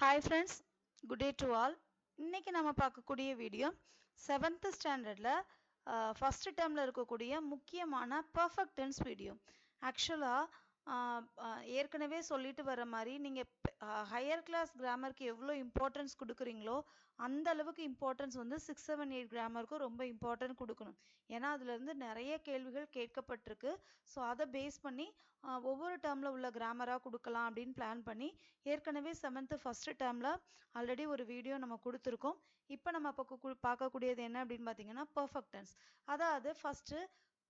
Hi friends, good day to all. இன்னைக்கு நம்ம பார்க்கக்கூடிய வீடியோ 7th ஸ்டாண்டர்ட்ல ஃபர்ஸ்ட் டேர்ம்ல இருக்கக்கூடிய முக்கியமான பர்ஃபெக்ட் டென்ஸ் வீடியோ. ஆக்சுவலா ஏற்கனவே சொல்லிட்டு வர மாதிரி நீங்க ஹையர் கிளாஸ் கிராமருக்கு எவ்வளோ இம்பார்ட்டன்ஸ் கொடுக்குறீங்களோ அந்த அளவுக்கு இம்பார்ட்டன்ஸ் வந்து 6, 7, 8 கிராமருக்கும் ரொம்ப இம்பார்ட்டன்ட் கொடுக்கணும். ஏன்னா அதுல இருந்து நிறைய கேள்விகள் கேட்கப்பட்டிருக்கு. ஸோ அதை பேஸ் பண்ணி ஒவ்வொரு டேர்ம்ல உள்ள கிராமரா கொடுக்கலாம் அப்படின்னு பிளான் பண்ணி ஏற்கனவே 7th ஃபர்ஸ்ட் டேர்ம்ல ஆல்ரெடி ஒரு வீடியோ நம்ம கொடுத்துருக்கோம். இப்போ நம்ம பார்க்கக்கூடியது என்ன அப்படின்னு பார்த்தீங்கன்னா பர்ஃபெக்ட் டென்ஸ். அதாவது ஃபர்ஸ்ட்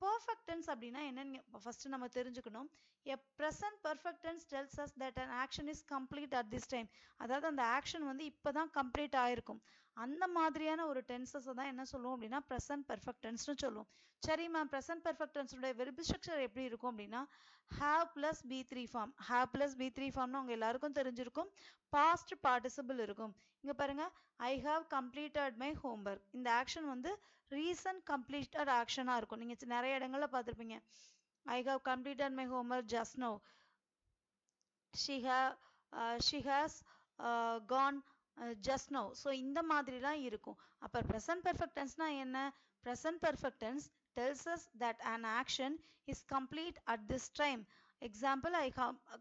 perfect tense அப்படின்னா என்னன்னு ஃபர்ஸ்ட் நம்ம தெரிஞ்சுக்கணும். a present perfect tense tells us that an action is complete at this time. அதாவது அந்த ஆக்ஷன் வந்து இப்பதான் கம்ப்ளீட் ஆயிருக்கும். அந்த மாதிரியான ஒரு டென்சஸ் தான் என்ன சொல்லுவோம் அப்படின்னா present perfect tense னு சொல்லுவோம். சரி மேம், present perfect tense உடைய verb structure எப்படி இருக்கும் அப்படின்னா have plus be3 form. have plus be3 formனா உங்க எல்லாருக்கும் தெரிஞ்சிருக்கும். past participle இருக்கும். இங்க பாருங்க, I have completed my homework. இந்த ஆக்ஷன் வந்து recent completed ஆக்ஷனா இருக்கும். நீங்க நிறைய இடங்கள்ல பார்த்திருப்பீங்க. I have completed my homework just now. She has gone just now. So இந்த மாதிரிலாம் இருக்கும். அப்ப present perfect tenseனா என்ன? present perfect tense tells us that an action is complete at this time. Example, I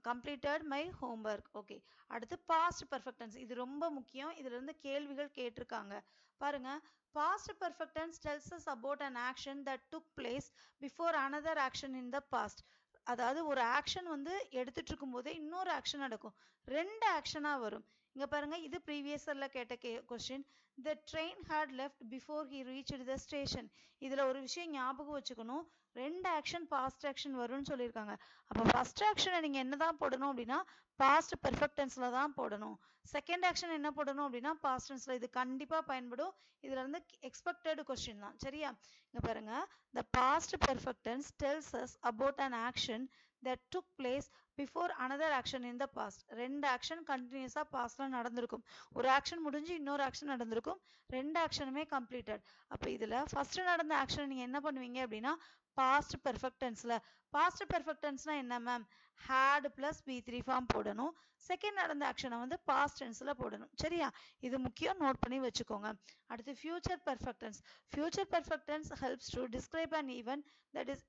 completed my homework. Okay. அடுத்து past perfect tense. இது ரொம்ப முக்கியம். இதுல இருந்து கேள்விகள் கேட்டிருக்காங்க. பாருங்க, past perfect tense tells us about an action that took place before another action in the past. அதாவது ஒரு ஆக்ஷன் வந்து எடுத்துட்டு இருக்கும் போதே இன்னொரு ஆக்ஷன் நடக்கும். ரெண்டு ஆக்ஷனா வரும். இங்க பாருங்க, இது ப்ரீவியஸ்ல கேட்ட question. The train had left before he reached the station. இதுல ஒரு விஷயம் ஞாபகம் வச்சுக்கணும். ரெண்டு ஆக்ஷன் பாஸ்ட் ஆக்ஷன் வரும்னு சொல்லியிருக்காங்க. அப்ப ஃபர்ஸ்ட் ஆக்ஷனை நீங்க என்னதான் போடணும் அப்படின்னா பாஸ்ட் பெர்ஃபெக்ட் டென்ஸ்ல தான் போடணும். செகண்ட் ஆக்ஷன் என்ன போடணும் அப்படின்னா பாஸ்ட் டென்ஸ்ல. இது கண்டிப்பா பயன்படும். இதுல இருந்து எக்ஸ்பெக்டட் கொஸ்டின் தான். சரியா? இங்க பாருங்க, the past perfect tense tells us about an action that took place before another action in the past. ரெண்டு ஆக்ஷன் கண்டினியூஸா பாஸ்ட்ல நடந்திருக்கும். ஒரு ஆக்ஷன் முடிஞ்சு இன்னொரு ஆக்ஷன் நடந்திருக்கும். ரெண்டு ஆக்ஷனுமே கம்ப்ளீட்டட். அப்ப இதுல ஃபர்ஸ்ட் நடந்த ஆக்ஷன் நீங்க என்ன பண்ணுவீங்க அப்படின்னா பாஸ்ட் பெர்ஃபெக்ட் டென்ஸ்ல. பாஸ்ட் பெர்ஃபெக்ட் டென்ஸ்னா என்ன ma'am? had plus be3 form போடணும். செகண்ட் நடந்த ஆக்ஷனை வந்து பாஸ்ட் டென்ஸ்ல போடணும். சரியா? இது முக்கியம், நோட் பண்ணி வச்சுக்கோங்க. அடுத்து future perfect tense. Future perfect tense helps to describe an event that is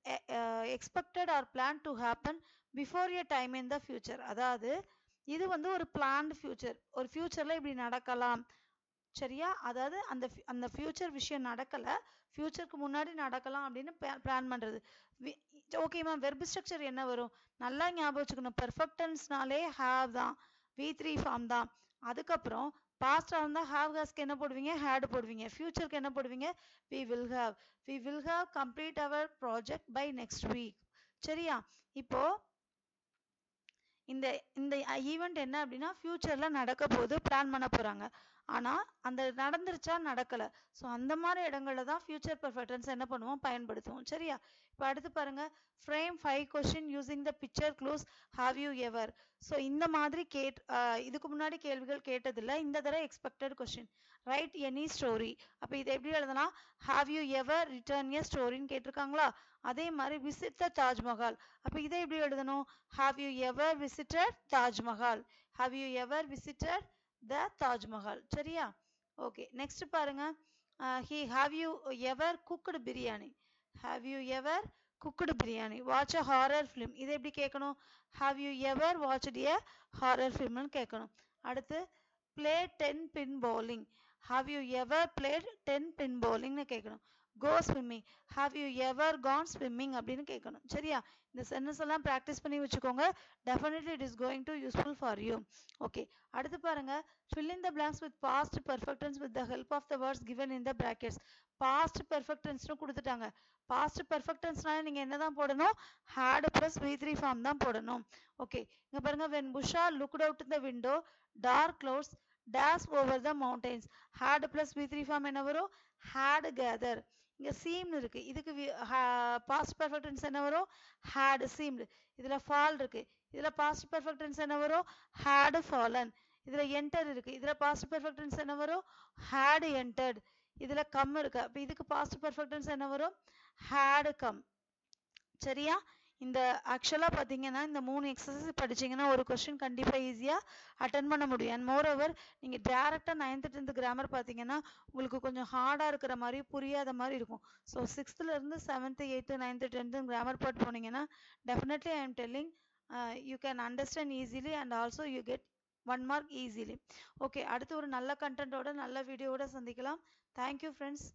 expected or planned to happen before a time in the future. அதாவது இது வந்து ஒரு planned future. ஒரு ஃபியூச்சர்ல இப்படி நடக்கலாம். சரியா? அதாவது அந்த ஃபியூச்சர் விஷயம் நடக்கல, ஃபியூச்சருக்கு முன்னாடி நடக்கலாம் அப்படின்னு பிளான் பண்றது. ஓகே மேம், வெர்ப் ஸ்ட்ரக்சர் என்ன வரும்? நல்லா ஞாபகம் வச்சுக்கணும். பெர்ஃபெக்ட் டென்ஸ்னாலே have தான், v3 ஃபார்ம் தான். அதுக்கப்புறம் பாஸ்டா இருந்தா have hasக்கு என்ன போடுவீங்க? had போடுவீங்க. ஃபியூச்சருக்கு என்ன போடுவீங்க? we will have complete our project by next week. சரியா? இப்போ இந்த ஈவெண்ட் என்ன அப்படின்னா ஃபியூச்சர்ல நடக்க போது பிளான் பண்ண போறாங்க. ஆனா அந்த நடந்துருச்சா நடக்கல. ஸோ அந்த மாதிரி இடங்கள்ல தான் ஃபியூச்சர் பெர்ஃபெக்ட் டென்ஸ் என்ன பண்ணுவோம்? பயன்படுத்துவோம். சரியா? இப்போ அடுத்து பாருங்க, frame 5 question using the picture clues have you ever. So இந்த மாதிரி இதுக்கு முன்னாடி கேள்விகள் கேட்டதில்ல, இந்த தடவை expected question. Right any story. அப்ப இதை எப்படி எழுதலாம்? ஹாவ் யூ எவர் ரிட்டர்ன் எ ஸ்டோரின்னு கேட்டிருக்காங்களா? அதே மாதிரி விசிட் த தாஜ்மஹால். அப்ப இதை எப்படி எழுதணும்? Have you ever visited Taj Mahal. Have you ever visited the Taj Mahal. சரியா? ஓகே, நெக்ஸ்ட் பாருங்க, have you ever cooked biryani. have you ever cooked biryani. watch a horror film. இதை எப்படி கேட்கணும்? have you ever watched a horror film னு கேட்கணும். அடுத்து play 10 pin bowling. have you ever played 10 pin bowling னு கேட்கணும். go swimming. have you ever gone swimming அப்படின்னு கேட்கணும். சரியா? இந்த சென்டென்ஸ் எல்லாம் பிராக்டிஸ் பண்ணி வச்சுக்கோங்க. definitely it is going to useful for you. okay, அடுத்து பாருங்க, fill in the blanks with past perfect tense with the help of the words given in the brackets. past perfect tense னு கொடுத்துட்டாங்க. past perfect tenseனால நீங்க என்னதான் போடணும்? had plus v3 form தான் போடணும். okay, இங்க பாருங்க, when Busha looked out the window, dark clouds dash over the mountains. had plus v3 form என்ன வரும்? had gather. இங்க seemed இருக்கு. இதுக்கு past perfect tense என்ன வரும்? had seemed. இதுல fall இருக்கு. இதுல past perfect tense என்ன வரும்? had fallen. இதுல enter இருக்கு. இதுல past perfect tense என்ன வரும்? had entered. இதுல come இருக்கு. அப்ப இதுக்கு past perfect tense என்ன வரும்? had come. சரியா? இந்த ஆக்சுவலாக பார்த்தீங்கன்னா இந்த 3 எக்ஸசைஸ் படிச்சீங்கன்னா ஒரு கொஸ்டின் கண்டிப்பாக ஈஸியாக அட்டன் பண்ண முடியும். அண்ட் மோரோவர் நீங்கள் டேரெக்டாக 9th 10th கிராமர் பார்த்தீங்கன்னா உங்களுக்கு கொஞ்சம் ஹார்டாக இருக்கிற மாதிரி புரியாத மாதிரி இருக்கும். ஸோ 6th-லேருந்து 7th 8th 9th 10th grammar part போனீங்கன்னா definitely I am telling you can understand easily and also you get 1 mark easily. Okay, அடுத்து ஒரு நல்ல கண்டென்ட்டோட நல்ல வீடியோவோட சந்திக்கலாம். Thank you friends.